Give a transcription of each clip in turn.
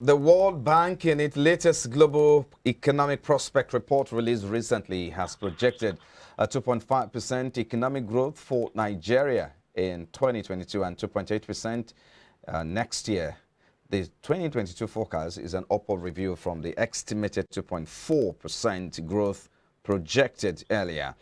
The World Bank, in its latest Global Economic Prospect report released recently, has projected a 2.5% economic growth for Nigeria in 2022 and 2.8% next year. The 2022 forecast is an upward review from the estimated 2.4% growth projected earlier.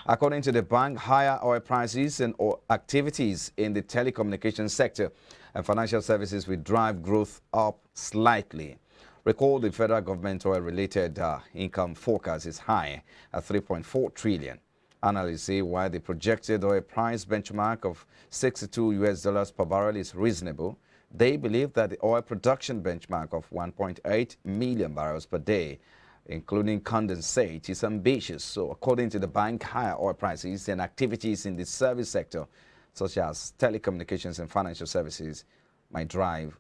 According to the bank, higher oil prices and activities in the telecommunications sector and financial services will drive growth up slightly. Recall the federal government oil-related income forecast is high at 3.4 trillion. Analysts say while the projected oil price benchmark of $62 per barrel is reasonable, they believe that the oil production benchmark of 1.8 million barrels per day, including condensate, is ambitious. So according to the bank, higher oil prices and activities in the service sector, such as telecommunications and financial services, might drive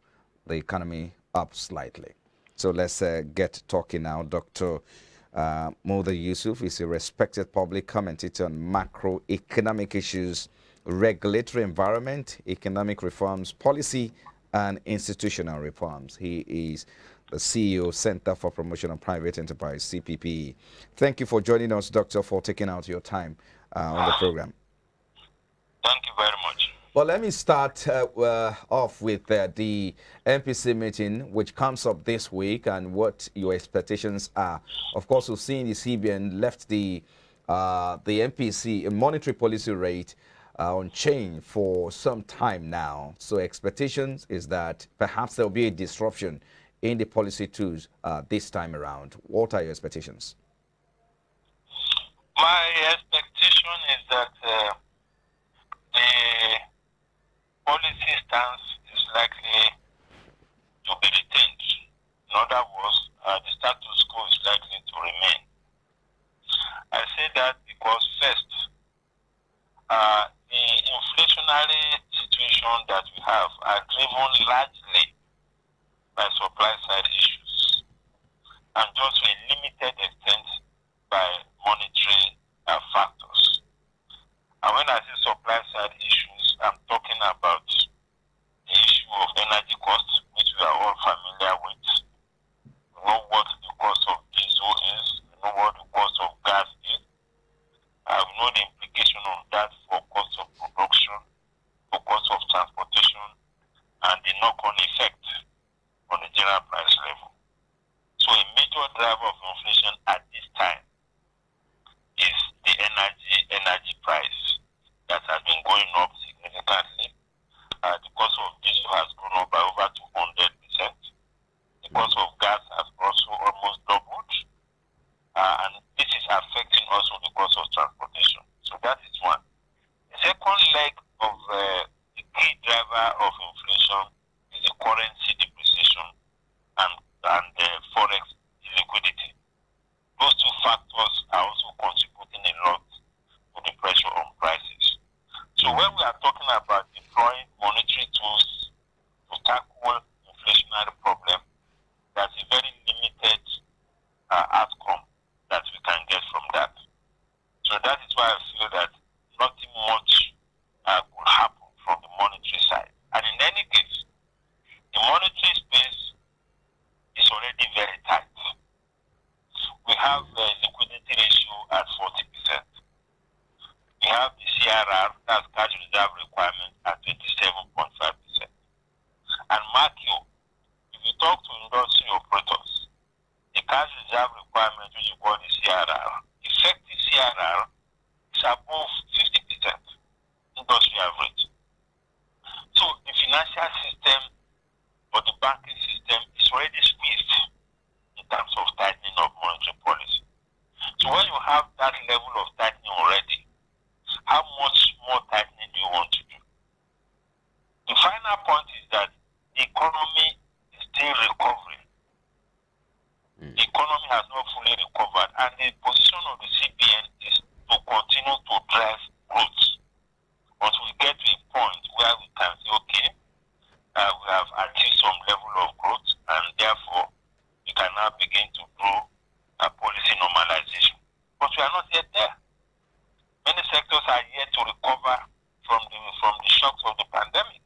the economy up slightly. So let's get talking now. Dr. Muda Yusuf is a respected public commentator on macroeconomic issues, regulatory environment, economic reforms, policy, and institutional reforms. He is the CEO, Center for Promotion of Private Enterprise, CPP. Thank you for joining us, Doctor, for taking out your time on the program. Thank you very much. Well, let me start off with the MPC meeting, which comes up this week, and what your expectations are. Of course, we've seen the CBN left the MPC monetary policy rate unchanged for some time now. So expectations is that perhaps there will be a disruption in the policy tools this time around. What are your expectations? My expectation is that the policy stance is likely to be retained. In other words, the status quo is likely to remain. I say that because first, the inflationary situation that we have are driven largely by supply side issues and just to a limited extent by monetary factors. And when I say supply side issues, I'm talking about the issue of energy costs, which we are all familiar with. We know what the cost of diesel is, we know what the cost of gas is, we know the implication of that for cost of production, for cost of transportation, and the knock-on effect on the general price level. So a major driver of inflation at this time is the energy price that has been going up significantly. The cost of diesel has grown up by over 200%. The cost of gas has also almost doubled. And this is affecting also the cost of transportation. So that is one. The second leg of the key driver of inflation is the currency depreciation and forex liquidity. Those two factors are also contributing a lot to the pressure on prices. So when we are talking about deploying monetary tools to tackle inflationary problem, that's a very limited outcome that we can get from that. So that is why I feel that nothing much could happen from the monetary side. And in any case, the monetary space is already very tight. We have the liquidity ratio at 40%. We have the CRR, that's cash reserve requirement, at 27.5%. And mark you, if you talk to industry operators, the cash reserve requirement, which you call the CRR, effective CRR is above 50% industry average. So the financial system or the banking system is already squeezed in terms of tightening of monetary policy. So when you have that level of tightening already, how much more tightening do you want to do? The final point is that the economy is still recovering. The economy has not fully recovered, and the position of the CBN is to continue to drive growth until we get to a point where we can say, okay, we have achieved some level of growth, and therefore we can now begin to do a policy normalization. But we are not yet there. Many sectors are yet to recover from the shocks of the pandemic.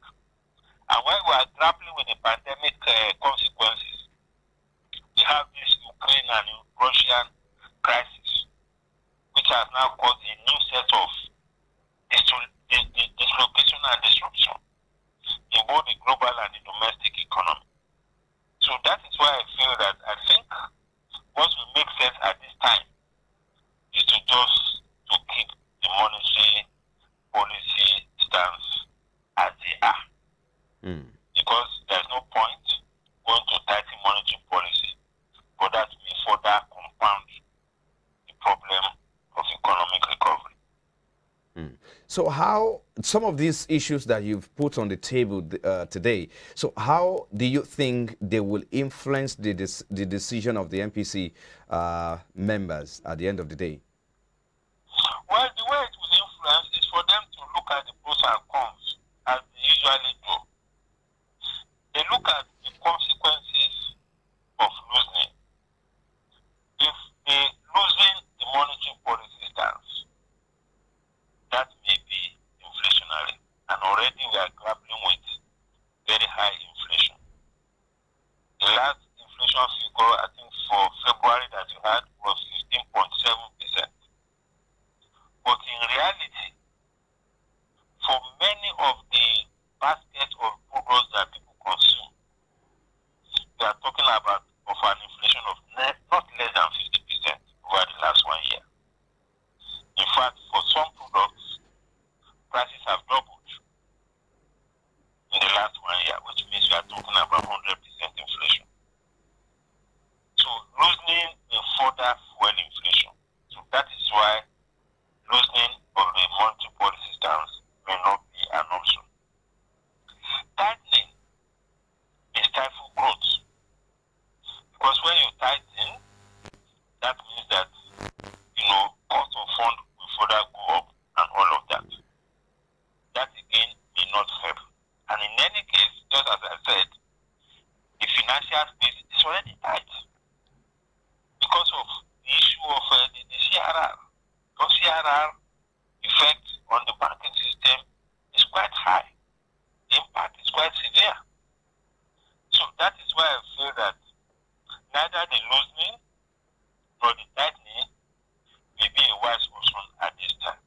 And when we are grappling with the pandemic consequences, So how some of these issues that you've put on the table today, so how do you think they will influence the decision of the MPC members at the end of the day? Well, the way it will influence is for them to look at the pros and cons, as they usually do. They look at the consequences of losing. If they losing the monetary policy stance, that may be inflationary. And already we are grappling with very high inflation. The last inflation figure, I think, for February that you had was 15.7%. But in reality, for many of the baskets of products that people consume, we are talking about of an inflation of not less than 50% over the last 1 year. In fact, for some products, prices have doubled in the last 1 year, which means we are talking about 100% inflation. So loosening will further fuel inflation. So that is why loosening of the monetary policy stance may not be an option. Tightening may stifle growth. Because when you tighten, that means that, cost of fund will further go up and all of that. That again may not help. And in any case, just as I said, the financial space is already tight because of the issue of the CRR. The CRR effect on the banking system is quite high. The impact is quite severe. So that is why I feel that neither the loosening nor the tightening may be a wise option at this time.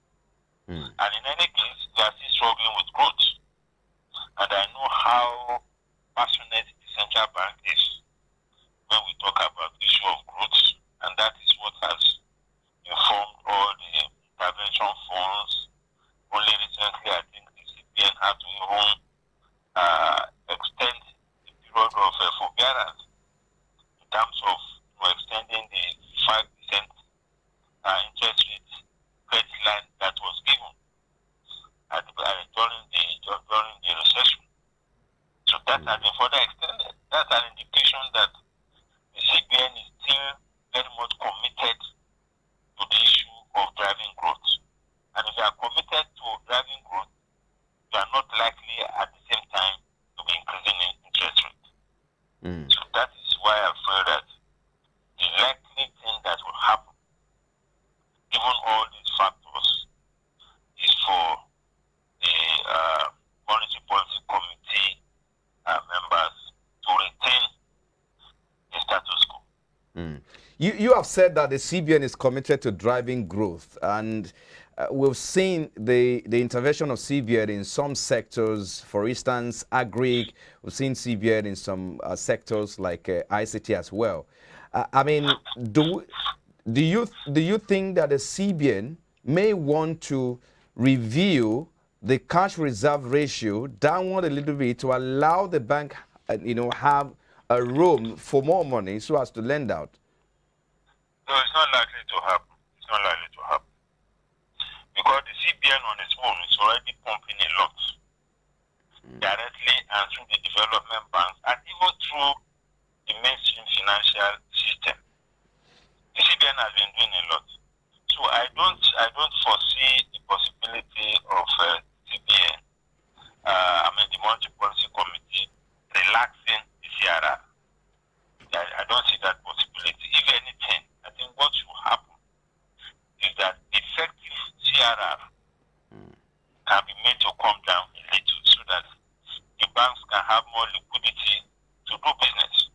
And in any case, we are still struggling with growth. And I know how passionate the central bank is when we talk about the issue of growth. And that is what has informed all the intervention funds. Only recently, I think the CBN had to even extend the period of forbearance in terms of extending the 5% interest rate credit line that was given during the recession. So that has been further extended. That's an indication that the CBN is still very much committed to the issue of driving growth. And if you are committed to driving growth, you are not likely at the same time to be increasing in interest rate. So that is why I feel that the likely thing that will happen, given all these factors, is for the Monetary Policy Committee members to retain the status quo. You have said that the CBN is committed to driving growth, and we've seen the intervention of CBN in some sectors. For instance, agri. We've seen CBN in some sectors like ICT as well. I mean, do you think that the CBN may want to review the cash reserve ratio downward a little bit to allow the bank, have a room for more money so as to lend out? No, it's not likely to happen. It's not likely to happen. Because the CBN on its own is already pumping a lot directly and through the development banks and even through the mainstream financial system. The CBN has been doing a lot. So I don't foresee the possibility of CBN, the Monetary Policy Committee, relaxing the CRR. I don't see that possibility. If anything, I think what should happen is that effective CRR can be made to come down a little so that the banks can have more liquidity to do business.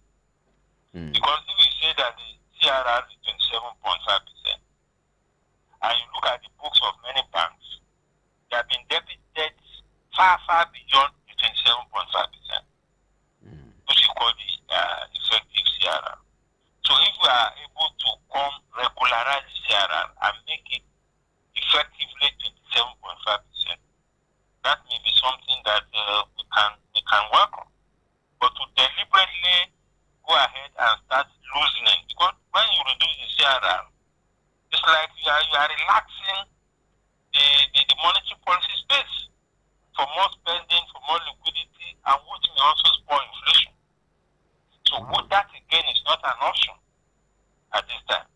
Because if you say that the CRR is 27.5%, and you look at the books of many banks, they have been debited far, far beyond the 27.5%, which you call the effective CRR. So if we are able to regularize the CRR and make it effectively 27.5%, that may be something that we can work on. But to deliberately go ahead and start loosening, because when you reduce the CRR, it's like you are relaxing the monetary policy for more spending, for more liquidity, and which may also spoil inflation. So that again is not an option at this time.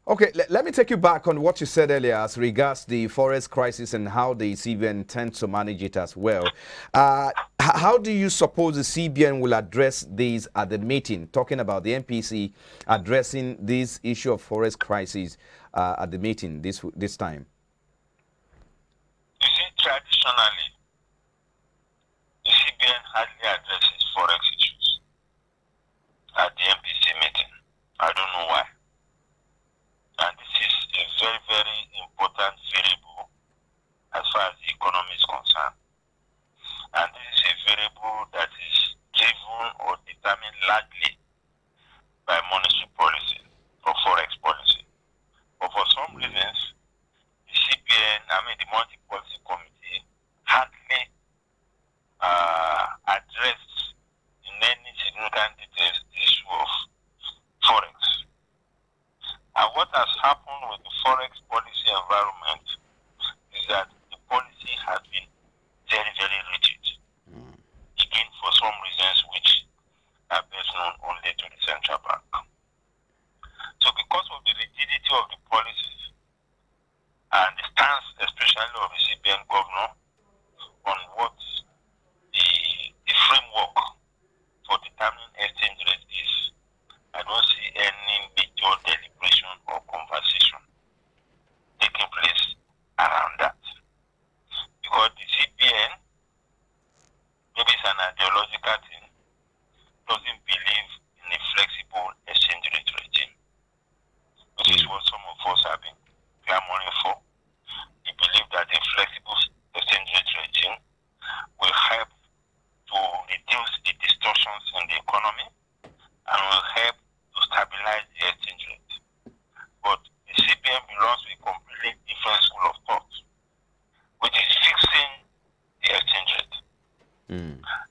Okay, let me take you back on what you said earlier as regards the forest crisis and how the CBN intends to manage it as well. How do you suppose the CBN will address these at the meeting, talking about the MPC addressing this issue of forest crisis at the meeting this time? You see, traditionally, the CBN hardly addresses forex issues at the MPC meeting. I don't know why. And this is a very, very important variable as far as the economy is concerned. And this is a variable that is driven or determined largely by monetary policy or forex policy. But for some reasons, the CBN, the Monetary Policy Committee, hardly addressed in any significant details the issue of forex. And what has happened with the forex policy environment is that the policy has been very, very rigid. Again, for some reasons which are best known only to the central bank. So because of the rigidity of the policies and the stance especially of the CBN governor on what the framework for determining exchange rate is, I don't see any major deliberation or conversation taking place around that. Because the CBN, maybe it's an ideological thing, doesn't believe in a flexible exchange rate regime, which is what some of us have been clamoring for. We believe that a flexible exchange rate regime will help to reduce the distortions in the economy and will help to stabilize the exchange rate. But the CBN belongs to a completely different school of thought, which is fixing the exchange rate.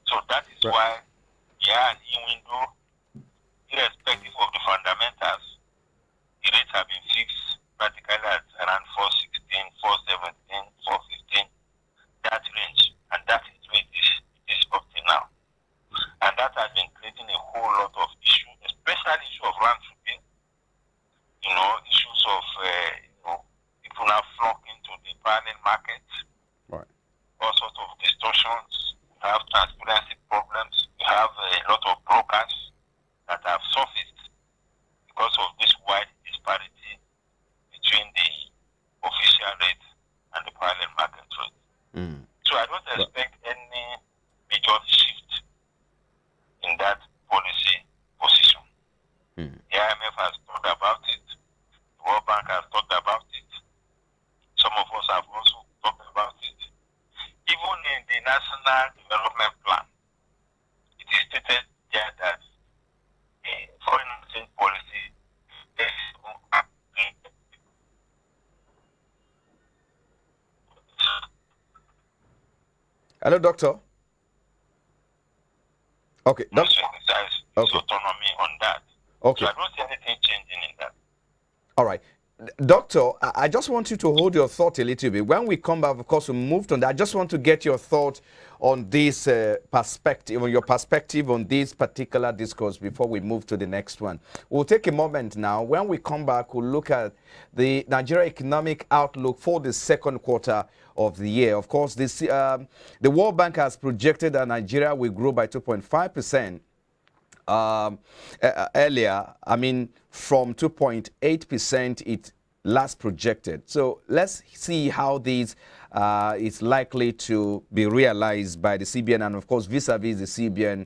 So that is why we are in window, irrespective of the fundamentals. The rates have been fixed practically at around 416, 417, 415, that range. And that is where it is up to now. And that has been creating a whole lot of issues, especially issue of land trooping, issues of people now flocking to the parallel market, Right. all sorts of distortions. We have transparency problems. We have a lot of brokers that have surfaced because of this wide disparity between the official rate and the parallel market rate. So I don't expect any major shift in that policy position. The IMF has talked about it. The World Bank has talked about it. Some of us have also talked about it. Even in the National Development Plan, it is stated there that foreign exchange policy is Hello, doctor. Okay, doctor. exercise Okay. autonomy on that. Okay. So I don't see anything changing in that. All right. Doctor, I just want you to hold your thought a little bit. When we come back, of course, we moved on that. I just want to get your thought on this perspective, or your perspective on this particular discourse before we move to the next one. We'll take a moment now. When we come back, we'll look at the Nigeria economic outlook for the second quarter of the year. Of course, the World Bank has projected that Nigeria will grow by 2.5%. Earlier, from 2.8% it last projected. So let's see how this is likely to be realized by the CBN and, of course, vis-a-vis the CBN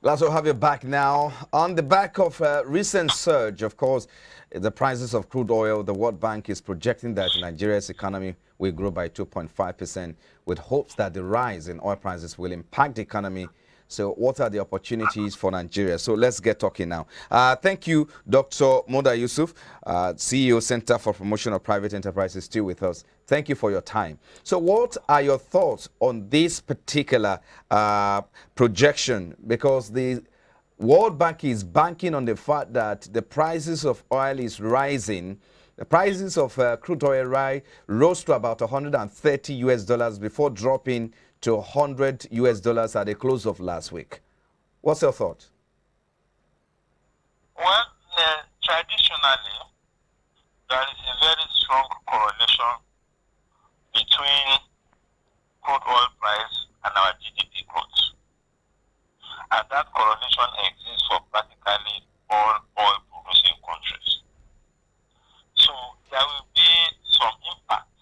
Glad to have you back now. On the back of a recent surge, of course, the prices of crude oil, the World Bank is projecting that Nigeria's economy will grow by 2.5%, with hopes that the rise in oil prices will impact the economy. So what are the opportunities for Nigeria? So let's get talking now. Thank you, Dr. Muda Yusuf, CEO, Center for Promotion of Private Enterprises, still with us. Thank you for your time. So what are your thoughts on this particular projection? Because the World Bank is banking on the fact that the prices of oil is rising. The prices of crude oil rose to about 130 US dollars before dropping to 100 US dollars at the close of last week. What's your thought? Well, traditionally, there is a very strong correlation between crude oil price and our GDP growth. And that correlation exists for practically all oil-producing countries. So there will be some impact,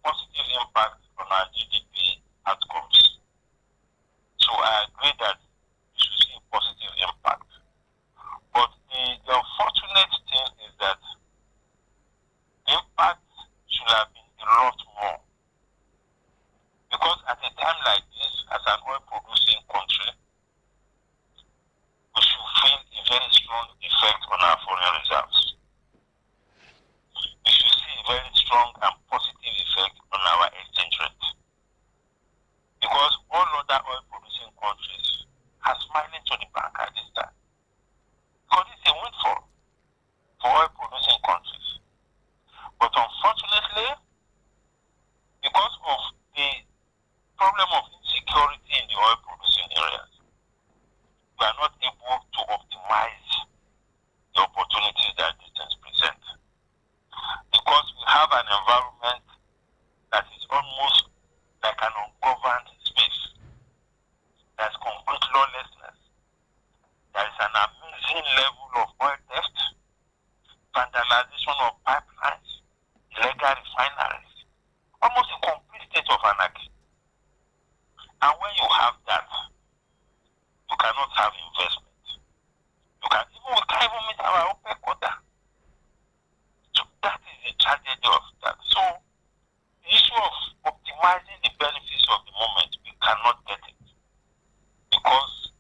positive impact on our GDP outcomes. So I agree that we should see a positive impact. But the unfortunate thing is that impact should have been a lot more. Because at a time like this, as an oil-producing country, we should feel a very strong effect on our foreign reserves. We should see a very strong and positive effect on our exchange rate. Because all other oil-producing countries are smiling to the bank at this time. Because it's a windfall for oil-producing countries. But unfortunately, because of the problem of insecurity in the oil-producing areas, we are not able to optimize the opportunities that these things present. Because we have an environment that is almost like an ungoverned space. There's complete lawlessness. There is an amazing level of oil theft, vandalization of pipelines, illegal refineries, almost a complete state of anarchy. And when you have that, you cannot have investment. We can't even meet our OPEC quota. So that is the tragedy of that. So the issue of optimizing the benefits of the moment, we cannot get it. Because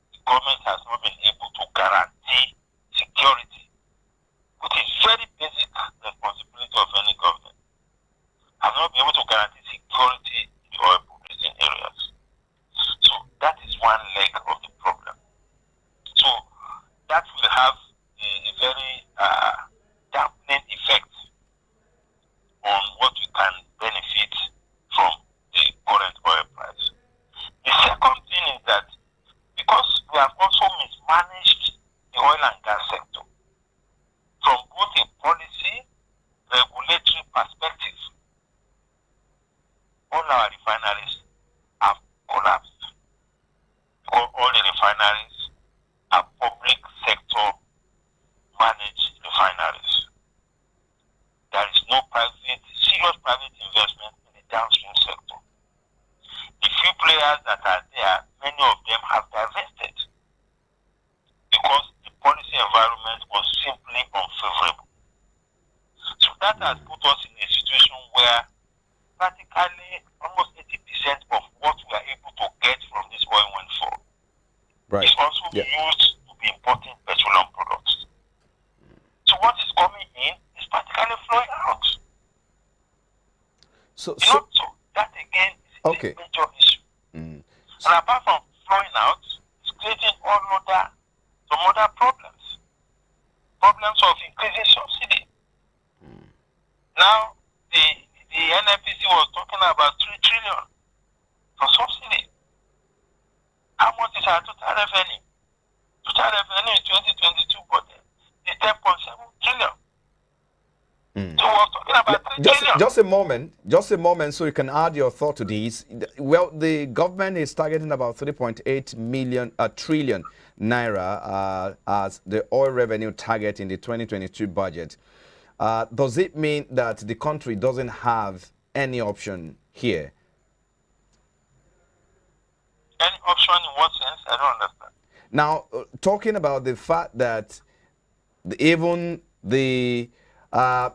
the government has not been able to guarantee security, which is very basic responsibility of any government. Have not been able to guarantee security in the oil producing areas. So that is one leg of the problem. So that will have a very dampening effect on what we can benefit from the current oil price. The second thing is that because we have also mismanaged the oil and gas sector from both a policy, regulatory perspective, all our refineries have collapsed. All the refineries are public sector managed refineries. There is no serious private investment in the downstream sector. The few players that are there, many of them have divested because the policy environment was simply unfavorable. So that has put us in a situation where practically almost 80% of what we are able to get from this oil windfall is also used to be importing petroleum products. So what is coming in is practically flowing out. So that again is a major issue. And apart from flowing out, it's creating some other problems. Problems of increasing subsidy. Now, the NNPC was talking about 3 trillion for subsidy. How much is our total revenue? Total revenue in 2022 budget is 10.7 trillion. So we're talking about 3 trillion. Just a moment so you can add your thought to these. Well, the government is targeting about 3.8 trillion naira as the oil revenue target in the 2022 budget. Does it mean that the country doesn't have any option here? Any option in what sense? I don't understand. Now, talking about the fact that even the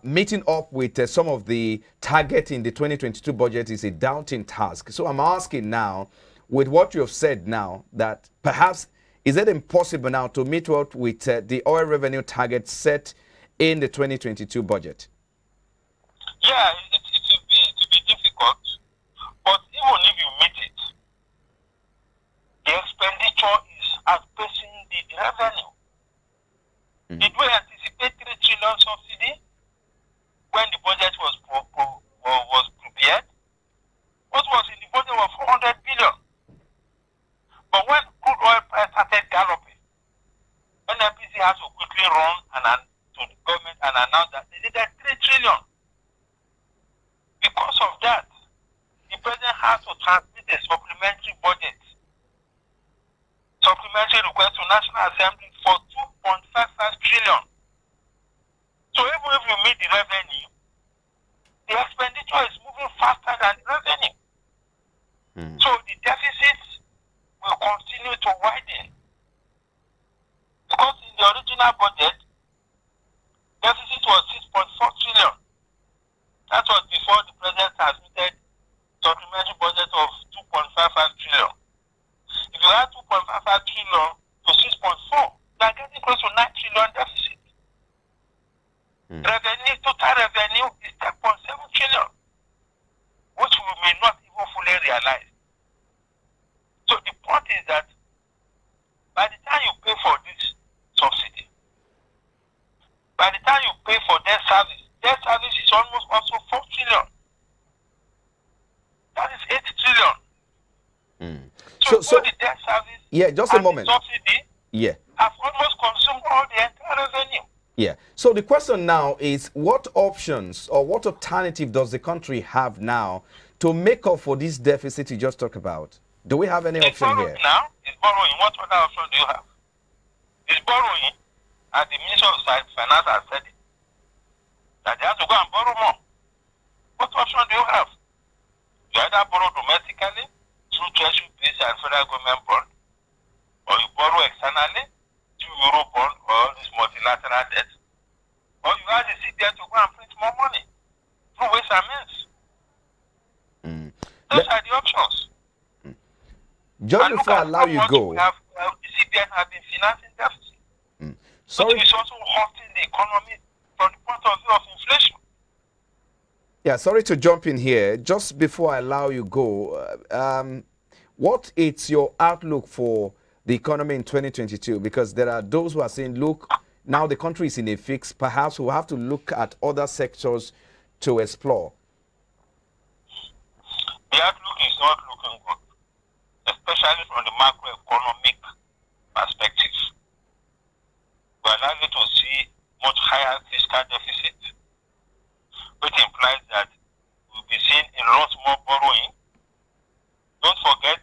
meeting up with some of the target in the 2022 budget is a daunting task. So I'm asking now, with what you have said now, that perhaps is it impossible now to meet up with the oil revenue target set in the 2022 budget? Yeah, it will be difficult, but even if you meet it, the expenditure is outpacing the revenue. Did we anticipate 3 trillion subsidy when the budget was prepared? What was in the budget was 400 billion. But when crude oil price started galloping, NNPC has to quickly run to the government and announce that they needed 3 trillion. Because of that, the president has to transmit a supplementary budget, supplementary request to National Assembly for 2.55 trillion. So even if you meet the revenue, the expenditure is moving faster than the revenue. So the deficit will continue to widen. Because in the original budget, deficit was 6.4 trillion. That was before the president transmitted supplementary budget of 2.55 trillion. If you add 2.55 trillion to 6.4, you are getting close to 9 trillion deficit. Revenue, total revenue is 10.7 trillion, which we may not even fully realize. So the point is that by the time you pay for this subsidy, by the time you pay for debt service is almost also 4 trillion. That is 8 trillion. So the debt service, yeah, just a moment. The subsidy, yeah, have almost consumed all the entire revenue. Yeah. So the question now is, what options or what alternative does the country have now to make up for this deficit you just talked about? Do we have any option here? Now, it's borrowing. What other option do you have? It's borrowing, and the Minister of Finance has said it, that they have to go and borrow more. What option do you have? You either borrow domestically through treasury bills and federal government bond, or you borrow externally through Euro bond or this multilateral debt, or you have the CBN to go and print more money through ways and means. Those are the options. Just before I allow you go, the CBN have been financing deficit. Sorry. Which is also hurting the economy from the point of view of inflation. Yeah, sorry to jump in here. Just before I allow you go, what is your outlook for the economy in 2022? Because there are those who are saying, look, now the country is in a fix. Perhaps we'll have to look at other sectors to explore. The outlook is not looking good, especially from the macroeconomic perspective. We are likely to see much higher fiscal deficit, which implies that we'll be seeing a lot more borrowing. Don't forget,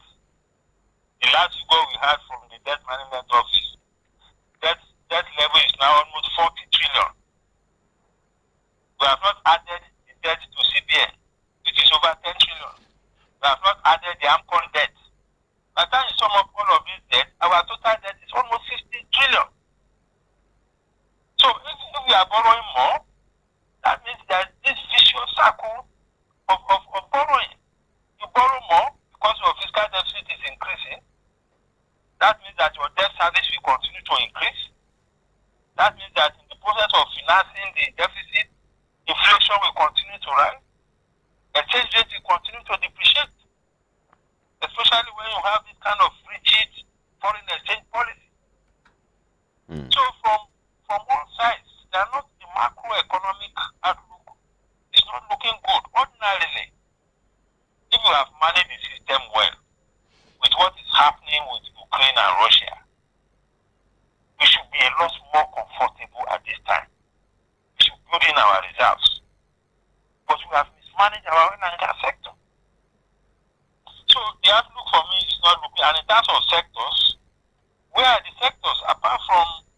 the last figure we had from the debt management office, debt level is now almost 40 trillion. We have not added the debt to CBN, which is over 10 trillion. We have not added the AMCON debt. By the time you sum up all of this debt, our total debt is almost 60 trillion. So if we are borrowing more, that means that this vicious circle of borrowing. You borrow more because your fiscal deficit is increasing. That means that your debt service will continue to increase. That means that in the process of financing the deficit, inflation will continue to rise. Exchange rate will continue to depreciate, especially when you have this kind of rigid foreign exchange policy. So from all sides, they are not the macroeconomic outlook. It's not looking good. Ordinarily, if you have managed the system well, with what is happening with Ukraine and Russia, we should be a lot more comfortable at this time. We should build in our reserves. But we have mismanaged our oil and gas sector. So the outlook for me is not looking, and in terms of sectors, where are the sectors apart from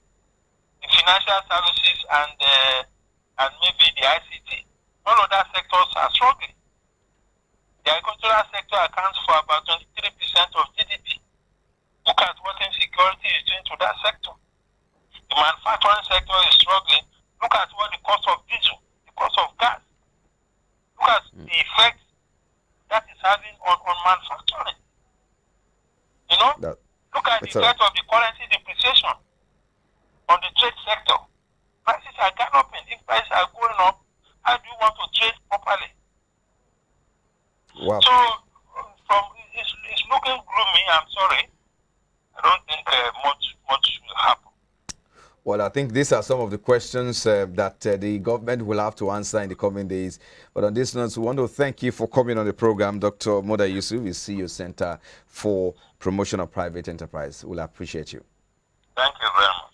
the financial services and maybe the ICT? All other sectors are struggling. The agricultural sector accounts for about 23% of GDP. Look at what into that sector. The manufacturing sector is struggling. Look at what the cost of diesel, the cost of gas. Look at the effect that is having on manufacturing. You know, look at the effect of the currency depreciation on the trade sector. Prices are galloping. If prices are going up, how do you want to trade properly? Wow. So, it's looking gloomy. I'm sorry. I don't think much will happen. Well, I think these are some of the questions that the government will have to answer in the coming days. But on this note, we want to thank you for coming on the program. Dr. Muda Yusuf is CEO Center for Promotion of Private Enterprise. We'll appreciate you. Thank you very much.